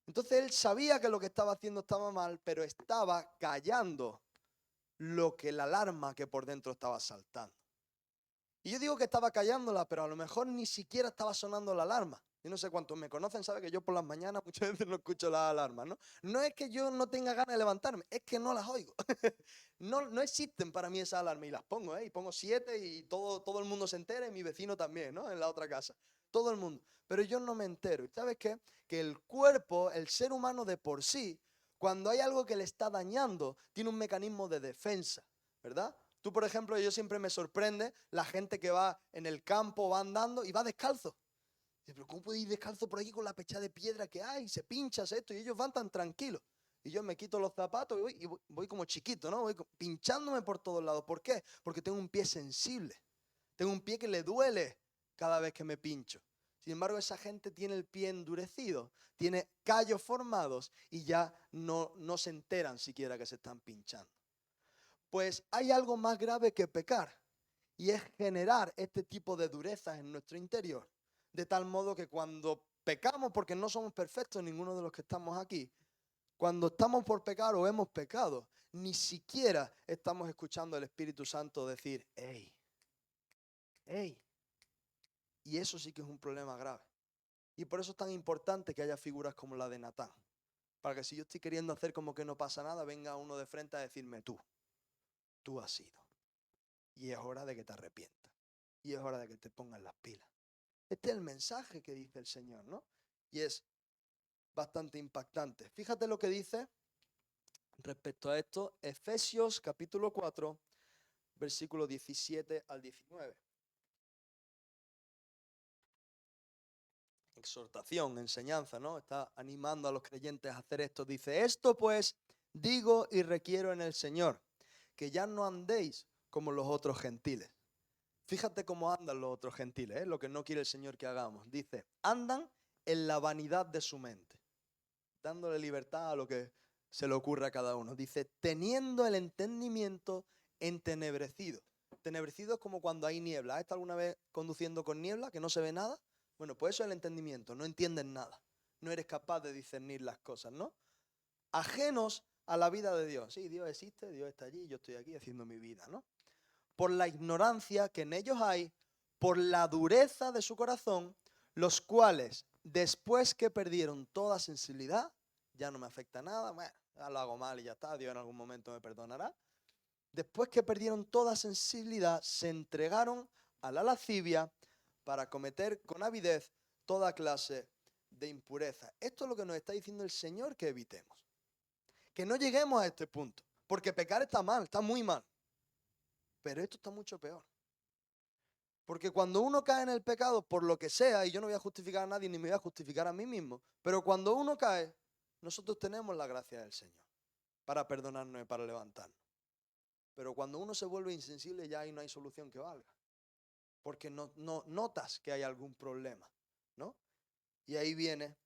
Entonces él sabía que lo que estaba haciendo estaba mal, pero estaba callando la alarma que por dentro estaba saltando. Y yo digo que estaba callándola, pero a lo mejor ni siquiera estaba sonando la alarma. Yo no sé cuántos me conocen, saben que yo por las mañanas muchas veces no escucho las alarmas, ¿no? No es que yo no tenga ganas de levantarme, es que no las oigo. No existen para mí esas alarmas, y las pongo, y pongo 7 y todo el mundo se entera, y mi vecino también, ¿no? En la otra casa. Todo el mundo. Pero yo no me entero. ¿Y sabes qué? Que el cuerpo, el ser humano de por sí, cuando hay algo que le está dañando, tiene un mecanismo de defensa, ¿verdad? Tú, por ejemplo, yo siempre me sorprende la gente que va en el campo, va andando y va descalzo. Dice, pero ¿cómo puede ir descalzo por aquí con la pecha de piedra que hay? Se pincha esto y ellos van tan tranquilos. Y yo me quito los zapatos y voy como chiquito, ¿no? Voy pinchándome por todos lados. ¿Por qué? Porque tengo un pie sensible. Tengo un pie que le duele cada vez que me pincho. Sin embargo, esa gente tiene el pie endurecido, tiene callos formados y ya no se enteran siquiera que se están pinchando. Pues hay algo más grave que pecar, y es generar este tipo de durezas en nuestro interior, de tal modo que cuando pecamos, porque no somos perfectos ninguno de los que estamos aquí, cuando estamos por pecar o hemos pecado, ni siquiera estamos escuchando al Espíritu Santo decir, hey, hey. Y eso sí que es un problema grave. Y por eso es tan importante que haya figuras como la de Natán, para que si yo estoy queriendo hacer como que no pasa nada, venga uno de frente a decirme, tú has sido. Y es hora de que te arrepientas. Y es hora de que te pongas las pilas. Este es el mensaje que dice el Señor, ¿no? Y es bastante impactante. Fíjate lo que dice respecto a esto, Efesios capítulo 4, versículo 17 al 19. Exhortación, enseñanza, ¿no? Está animando a los creyentes a hacer esto. Dice, esto pues digo y requiero en el Señor, que ya no andéis como los otros gentiles. Fíjate cómo andan los otros gentiles, lo que no quiere el Señor que hagamos. Dice, andan en la vanidad de su mente, dándole libertad a lo que se le ocurra a cada uno. Dice, teniendo el entendimiento entenebrecido. Tenebrecido es como cuando hay niebla. ¿Has estado alguna vez conduciendo con niebla, que no se ve nada? Bueno, pues eso es el entendimiento, no entiendes nada. No eres capaz de discernir las cosas, ¿no? Ajenos a la vida de Dios. Sí, Dios existe, Dios está allí, yo estoy aquí haciendo mi vida, ¿no? Por la ignorancia que en ellos hay, por la dureza de su corazón, los cuales, después que perdieron toda sensibilidad, ya no me afecta nada, bueno, ya lo hago mal y ya está, Dios en algún momento me perdonará. Después que perdieron toda sensibilidad, se entregaron a la lascivia para cometer con avidez toda clase de impureza. Esto es lo que nos está diciendo el Señor que evitemos. Que no lleguemos a este punto, porque pecar está mal, está muy mal. Pero esto está mucho peor. Porque cuando uno cae en el pecado, por lo que sea, y yo no voy a justificar a nadie ni me voy a justificar a mí mismo, pero cuando uno cae, nosotros tenemos la gracia del Señor para perdonarnos y para levantarnos. Pero cuando uno se vuelve insensible, ya ahí no hay solución que valga. Porque no notas que hay algún problema, ¿no? Y ahí viene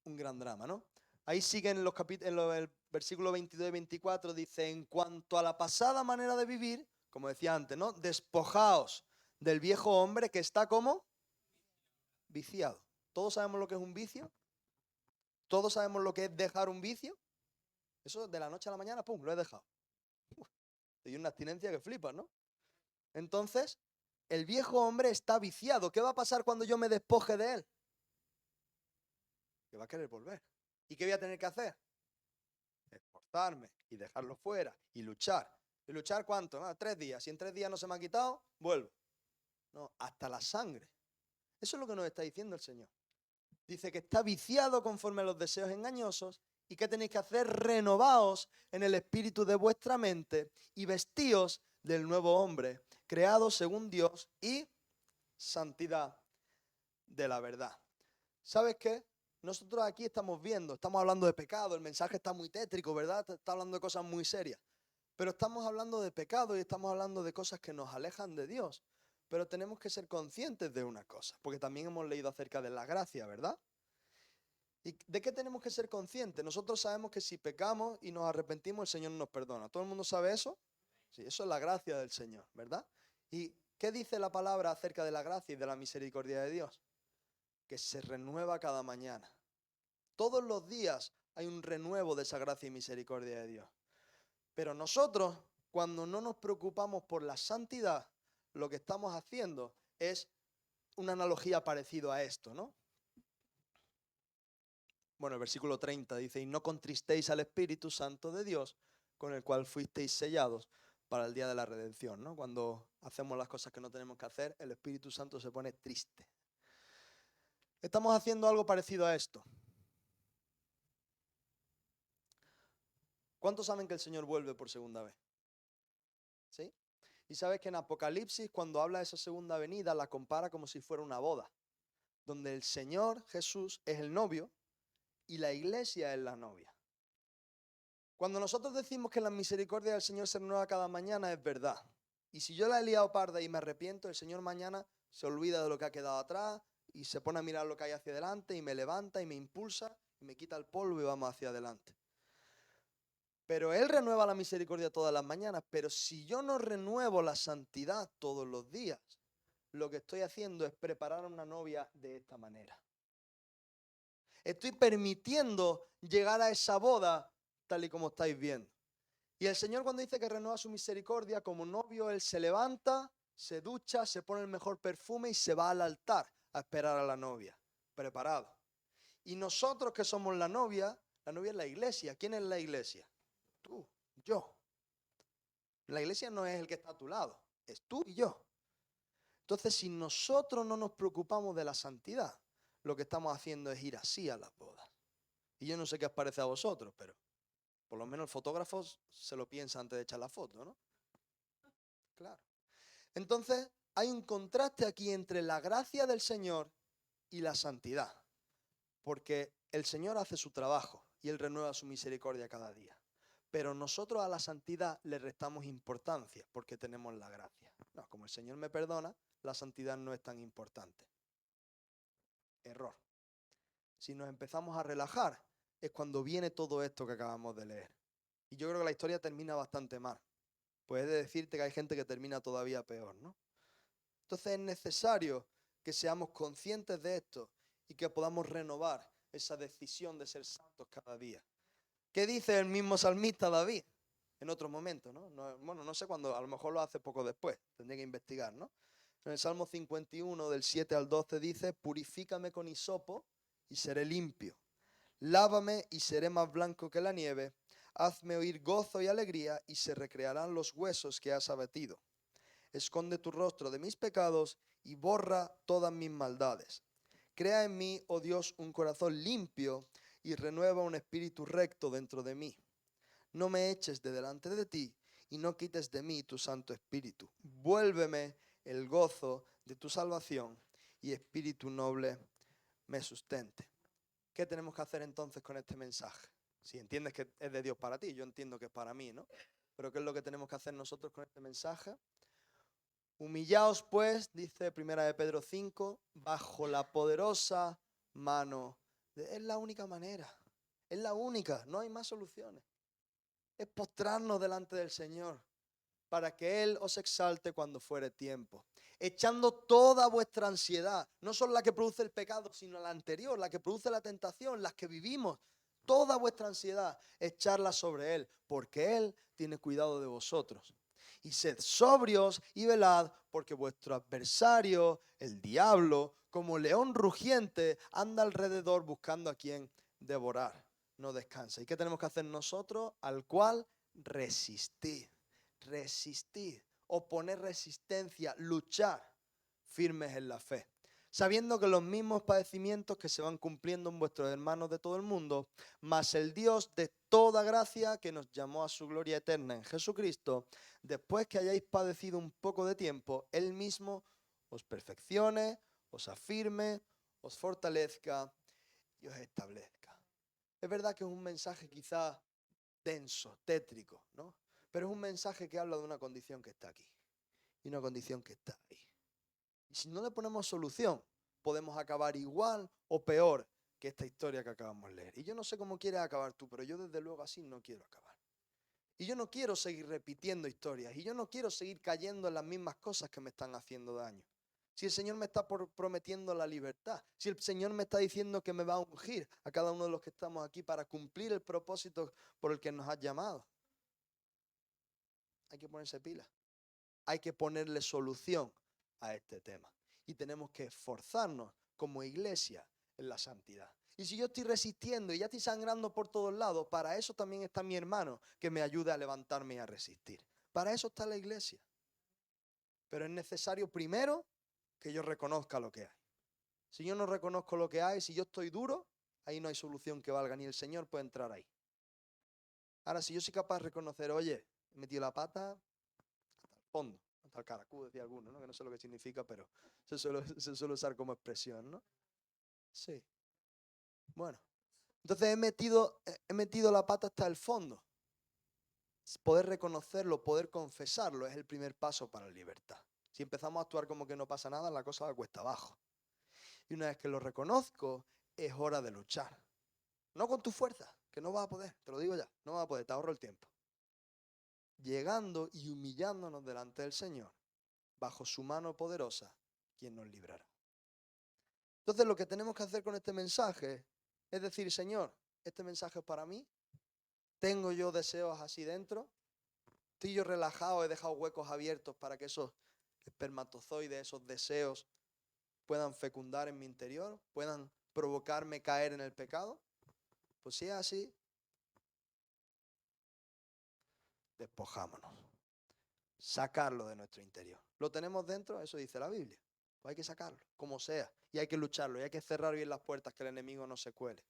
un gran drama, ¿no? Ahí siguen los capítulos, el versículo 22 y 24 dice, en cuanto a la pasada manera de vivir, como decía antes, ¿no? Despojaos del viejo hombre que está como viciado. ¿Todos sabemos lo que es un vicio? ¿Todos sabemos lo que es dejar un vicio? Eso de la noche a la mañana, ¡pum!, lo he dejado. Y una abstinencia que flipas, ¿no? Entonces, el viejo hombre está viciado. ¿Qué va a pasar cuando yo me despoje de él? Que va a querer volver. ¿Y qué voy a tener que hacer? Esforzarme y dejarlo fuera y luchar. ¿Y luchar cuánto? 3 días. Si en 3 días no se me ha quitado, vuelvo. No, hasta la sangre. Eso es lo que nos está diciendo el Señor. Dice que está viciado conforme a los deseos engañosos. ¿Y qué tenéis que hacer? Renovaos en el espíritu de vuestra mente y vestíos del nuevo hombre, creado según Dios y santidad de la verdad. ¿Sabes qué? Nosotros aquí estamos hablando de pecado, el mensaje está muy tétrico, ¿verdad? Está hablando de cosas muy serias. Pero estamos hablando de pecado y estamos hablando de cosas que nos alejan de Dios. Pero tenemos que ser conscientes de una cosa, porque también hemos leído acerca de la gracia, ¿verdad? ¿Y de qué tenemos que ser conscientes? Nosotros sabemos que si pecamos y nos arrepentimos, el Señor nos perdona. ¿Todo el mundo sabe eso? Sí, eso es la gracia del Señor, ¿verdad? ¿Y qué dice la palabra acerca de la gracia y de la misericordia de Dios? Que se renueva cada mañana. Todos los días hay un renuevo de esa gracia y misericordia de Dios. Pero nosotros, cuando no nos preocupamos por la santidad, lo que estamos haciendo es una analogía parecida a esto, ¿no? Bueno, el versículo 30 dice, y no contristéis al Espíritu Santo de Dios, con el cual fuisteis sellados para el día de la redención, ¿no? Cuando hacemos las cosas que no tenemos que hacer, el Espíritu Santo se pone triste. Estamos haciendo algo parecido a esto. ¿Cuántos saben que el Señor vuelve por segunda vez? ¿Sí? Y sabes que en Apocalipsis, cuando habla de esa segunda venida, la compara como si fuera una boda, donde el Señor Jesús es el novio y la iglesia es la novia. Cuando nosotros decimos que la misericordia del Señor se renueva cada mañana, es verdad. Y si yo la he liado parda y me arrepiento, el Señor mañana se olvida de lo que ha quedado atrás y se pone a mirar lo que hay hacia adelante y me levanta y me impulsa y me quita el polvo y vamos hacia adelante. Pero Él renueva la misericordia todas las mañanas. Pero si yo no renuevo la santidad todos los días, lo que estoy haciendo es preparar a una novia de esta manera. Estoy permitiendo llegar a esa boda tal y como estáis viendo. Y el Señor, cuando dice que renueva su misericordia, como novio, Él se levanta, se ducha, se pone el mejor perfume y se va al altar a esperar a la novia, preparado. Y nosotros que somos la novia es la iglesia. ¿Quién es la iglesia? Tú, yo. La iglesia no es el que está a tu lado, es tú y yo. Entonces, si nosotros no nos preocupamos de la santidad, lo que estamos haciendo es ir así a las bodas. Y yo no sé qué os parece a vosotros, pero por lo menos el fotógrafo se lo piensa antes de echar la foto, ¿no? Claro. Entonces, hay un contraste aquí entre la gracia del Señor y la santidad. Porque el Señor hace su trabajo y Él renueva su misericordia cada día. Pero nosotros a la santidad le restamos importancia porque tenemos la gracia. No, como el Señor me perdona, la santidad no es tan importante. Error. Si nos empezamos a relajar, es cuando viene todo esto que acabamos de leer. Y yo creo que la historia termina bastante mal. Puedes decirte que hay gente que termina todavía peor, ¿no? Entonces es necesario que seamos conscientes de esto y que podamos renovar esa decisión de ser santos cada día. ¿Qué dice el mismo salmista David? En otro momento, ¿no? Bueno, no sé cuándo, a lo mejor lo hace poco después, tendría que investigar, ¿no? En el Salmo 51, del 7 al 12 dice, purifícame con hisopo y seré limpio. Lávame y seré más blanco que la nieve. Hazme oír gozo y alegría, y se recrearán los huesos que has abatido. Esconde tu rostro de mis pecados y borra todas mis maldades. Crea en mí, oh Dios, un corazón limpio y renueva un espíritu recto dentro de mí. No me eches de delante de ti y no quites de mí tu Santo Espíritu. Vuélveme el gozo de tu salvación y espíritu noble me sustente. ¿Qué tenemos que hacer entonces con este mensaje? Si entiendes que es de Dios para ti, yo entiendo que es para mí, ¿no? Pero ¿qué es lo que tenemos que hacer nosotros con este mensaje? Humillaos pues, dice 1 de Pedro 5, bajo la poderosa mano. Es la única manera, es la única, no hay más soluciones. Es postrarnos delante del Señor para que Él os exalte cuando fuere tiempo. Echando toda vuestra ansiedad, no solo la que produce el pecado, sino la anterior, la que produce la tentación, las que vivimos. Toda vuestra ansiedad, echarla sobre Él, porque Él tiene cuidado de vosotros. Y sed sobrios y velad, porque vuestro adversario, el diablo, como león rugiente, anda alrededor buscando a quien devorar. No descansa. ¿Y qué tenemos que hacer nosotros? Al cual resistir. Resistir, oponer resistencia, luchar firmes en la fe, sabiendo que los mismos padecimientos que se van cumpliendo en vuestros hermanos de todo el mundo, mas el Dios de toda gracia que nos llamó a su gloria eterna en Jesucristo, después que hayáis padecido un poco de tiempo, Él mismo os perfeccione, os afirme, os fortalezca y os establezca. Es verdad que es un mensaje quizá denso, tétrico, ¿no? Pero es un mensaje que habla de una condición que está aquí y una condición que está ahí. Y si no le ponemos solución, podemos acabar igual o peor que esta historia que acabamos de leer. Y yo no sé cómo quieres acabar tú, pero yo desde luego así no quiero acabar. Y yo no quiero seguir repitiendo historias. Y yo no quiero seguir cayendo en las mismas cosas que me están haciendo daño. Si el Señor me está prometiendo la libertad, si el Señor me está diciendo que me va a ungir a cada uno de los que estamos aquí para cumplir el propósito por el que nos ha llamado, hay que ponerse pila. Hay que ponerle solución a este tema. Y tenemos que esforzarnos como iglesia en la santidad. Y si yo estoy resistiendo y ya estoy sangrando por todos lados, para eso también está mi hermano que me ayude a levantarme y a resistir. Para eso está la iglesia. Pero es necesario primero que yo reconozca lo que hay. Si yo no reconozco lo que hay, si yo estoy duro, ahí no hay solución que valga, ni el Señor puede entrar ahí. Ahora, si yo soy capaz de reconocer, oye, he metido la pata hasta el fondo, hasta el caracú, decía alguno, ¿no? Que no sé lo que significa, pero se suele usar como expresión, ¿no? Sí. Bueno, entonces he metido la pata hasta el fondo. Poder reconocerlo, poder confesarlo, es el primer paso para la libertad. Si empezamos a actuar como que no pasa nada, la cosa va cuesta abajo. Y una vez que lo reconozco, es hora de luchar. No con tu fuerza, que no vas a poder, te lo digo ya, no vas a poder, te ahorro el tiempo. Llegando y humillándonos delante del Señor, bajo su mano poderosa, quien nos librará. Entonces lo que tenemos que hacer con este mensaje es decir, Señor, este mensaje es para mí, tengo yo deseos así dentro, estoy yo relajado, he dejado huecos abiertos para que esos espermatozoides, esos deseos puedan fecundar en mi interior, puedan provocarme caer en el pecado. Pues si es así, despojámonos, sacarlo de nuestro interior. ¿Lo tenemos dentro? Eso dice la Biblia. Pues hay que sacarlo, como sea, y hay que lucharlo, y hay que cerrar bien las puertas, que el enemigo no se cuele.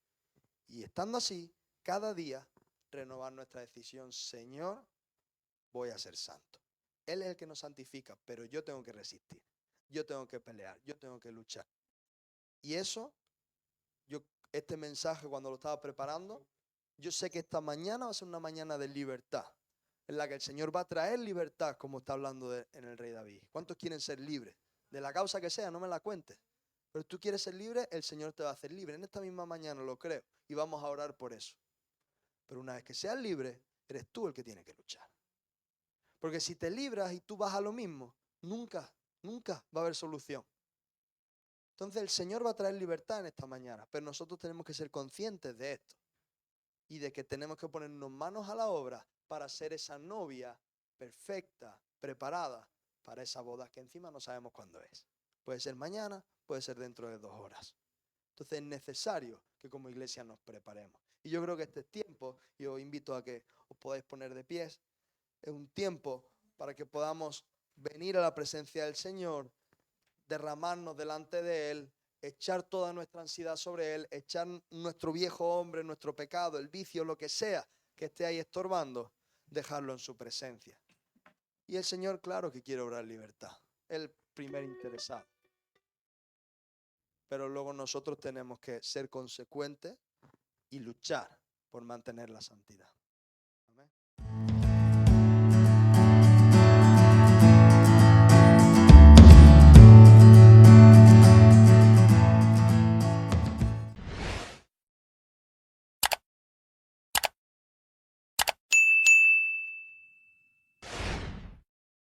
Y estando así, cada día renovar nuestra decisión, Señor, voy a ser santo. Él es el que nos santifica, pero yo tengo que resistir, yo tengo que pelear, yo tengo que luchar. Y eso, este mensaje cuando lo estaba preparando, yo sé que esta mañana va a ser una mañana de libertad, en la que el Señor va a traer libertad, como está hablando en el rey David. ¿Cuántos quieren ser libres? De la causa que sea, no me la cuentes. Pero tú quieres ser libre, el Señor te va a hacer libre. En esta misma mañana lo creo y vamos a orar por eso. Pero una vez que seas libre, eres tú el que tiene que luchar. Porque si te libras y tú vas a lo mismo, nunca va a haber solución. Entonces el Señor va a traer libertad en esta mañana, pero nosotros tenemos que ser conscientes de esto y de que tenemos que ponernos manos a la obra para ser esa novia perfecta, preparada para esa boda que encima no sabemos cuándo es. Puede ser mañana, puede ser dentro de 2 horas. Entonces es necesario que que como iglesia nos preparemos. Y yo creo que este es tiempo, y os invito a que os podáis poner de pies, es un tiempo para que podamos venir a la presencia del Señor, derramarnos delante de Él, echar toda nuestra ansiedad sobre Él, echar nuestro viejo hombre, nuestro pecado, el vicio, lo que sea que esté ahí estorbando, dejarlo en su presencia. Y el Señor, claro que quiere obrar libertad, el primer interesado. Pero luego nosotros tenemos que ser consecuentes y luchar por mantener la santidad.